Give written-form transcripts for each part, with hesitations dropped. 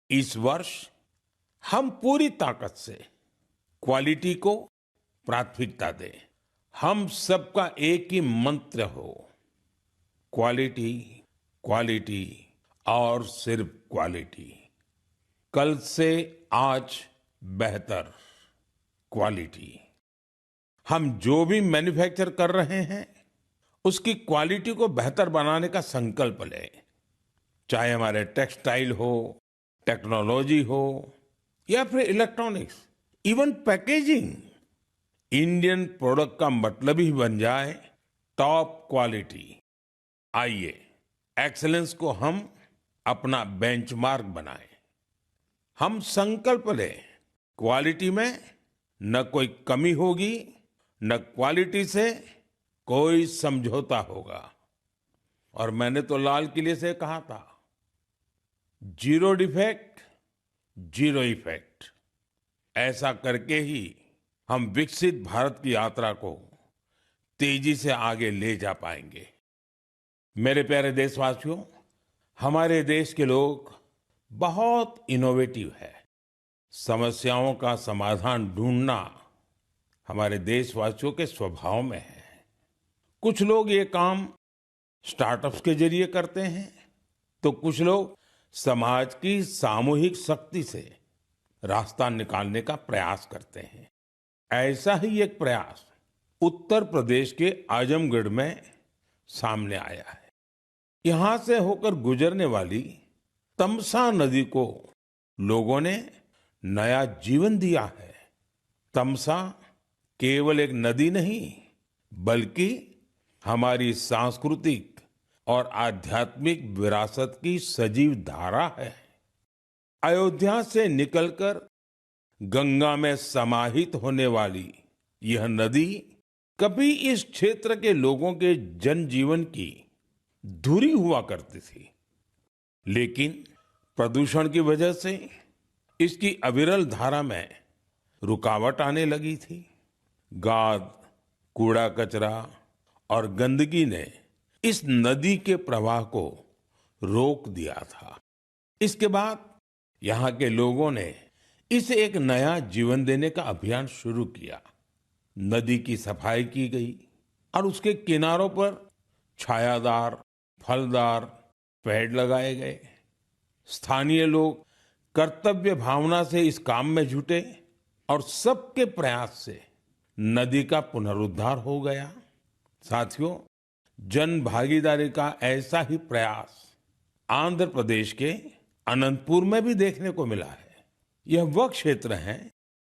इस वर्ष हम पूरी ताकत से क्वालिटी को प्राथमिकता दें। हम सबका एक ही मंत्र हो, क्वालिटी, क्वालिटी और सिर्फ क्वालिटी। कल से आज बेहतर क्वालिटी। हम जो भी मैन्युफैक्चर कर रहे हैं उसकी क्वालिटी को बेहतर बनाने का संकल्प लें। चाहे हमारे टेक्सटाइल हो, टेक्नोलॉजी हो या फिर electronics, even packaging. Indian product का मतलब ही बन जाए टॉप क्वालिटी। आइए एक्सीलेंस को हम अपना बेंचमार्क बनाएं। हम संकल्प लें, क्वालिटी में न कोई कमी होगी, न क्वालिटी से कोई समझौता होगा। और मैंने तो लाल किले से कहा था, जीरो डिफेक्ट, जीरो इफेक्ट। ऐसा करके ही हम विकसित भारत की यात्रा को तेजी से आगे ले जा पाएंगे। मेरे प्यारे देशवासियों, हमारे देश के लोग बहुत इनोवेटिव है। समस्याओं का समाधान ढूंढना हमारे देशवासियों के स्वभाव में है। कुछ लोग ये काम स्टार्टअप्स के जरिए करते हैं, तो कुछ लोग समाज की सामूहिक शक्ति से रास्ता निकालने का प्रयास करते हैं। ऐसा ही एक प्रयास उत्तर प्रदेश के आजमगढ़ में सामने आया है। यहां से होकर गुजरने वाली तमसा नदी को लोगों ने नया जीवन दिया है। तमसा केवल एक नदी नहीं, बल्कि हमारी सांस्कृतिक और आध्यात्मिक विरासत की सजीव धारा है। अयोध्या से निकलकर गंगा में समाहित होने वाली यह नदी कभी इस क्षेत्र के लोगों के जनजीवन की धुरी हुआ करती थी, लेकिन प्रदूषण की वजह से इसकी अविरल धारा में रुकावट आने लगी थी। गाद, कूड़ा कचरा और गंदगी ने इस नदी के प्रवाह को रोक दिया था। इसके बाद यहाँ के लोगों ने इसे एक नया जीवन देने का अभियान शुरू किया। नदी की सफाई की गई और उसके किनारों पर छायादार, फलदार पेड़ लगाए गए। स्थानीय लोग कर्तव्य भावना से इस काम में जुटे और सबके प्रयास से नदी का पुनरुद्धार हो गया। साथियों, जन भागीदारी का ऐसा ही प्रयास आंध्र प्रदेश के अनंतपुर में भी देखने को मिला है। यह वह क्षेत्र है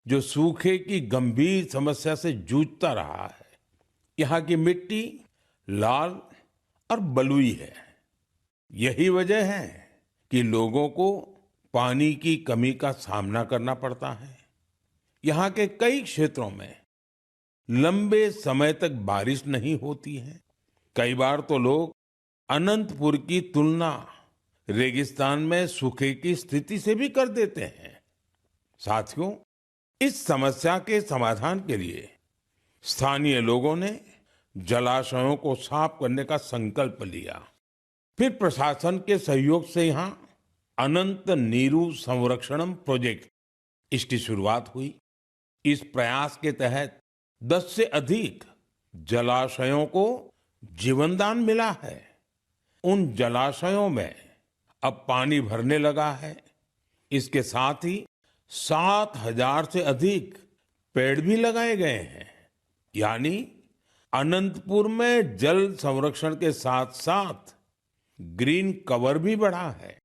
जो सूखे की गंभीर समस्या से जूझता रहा है। यहाँ की मिट्टी लाल और बलुई है। यही वजह है कि लोगों को पानी की कमी का सामना करना पड़ता है। यहाँ के कई क्षेत्रों में लंबे समय तक बारिश नहीं होती है। कई बार तो लोग अनंतपुर की तुलना रेगिस्तान में सूखे की स्थिति से भी कर देते हैं। साथियों, इस समस्या के समाधान के लिए स्थानीय लोगों ने जलाशयों को साफ करने का संकल्प लिया। फिर प्रशासन के सहयोग से यहाँ अनंत नीरू संरक्षणम प्रोजेक्ट, इसकी शुरुआत हुई। इस प्रयास के तहत 10 से अधिक जलाशयों को जीवनदान मिला है। उन जलाशयों में अब पानी भरने लगा है। इसके साथ ही 7,000 से अधिक पेड़ भी लगाए गए हैं। यानी अनंतपुर में जल संरक्षण के साथ साथ ग्रीन कवर भी बढ़ा है।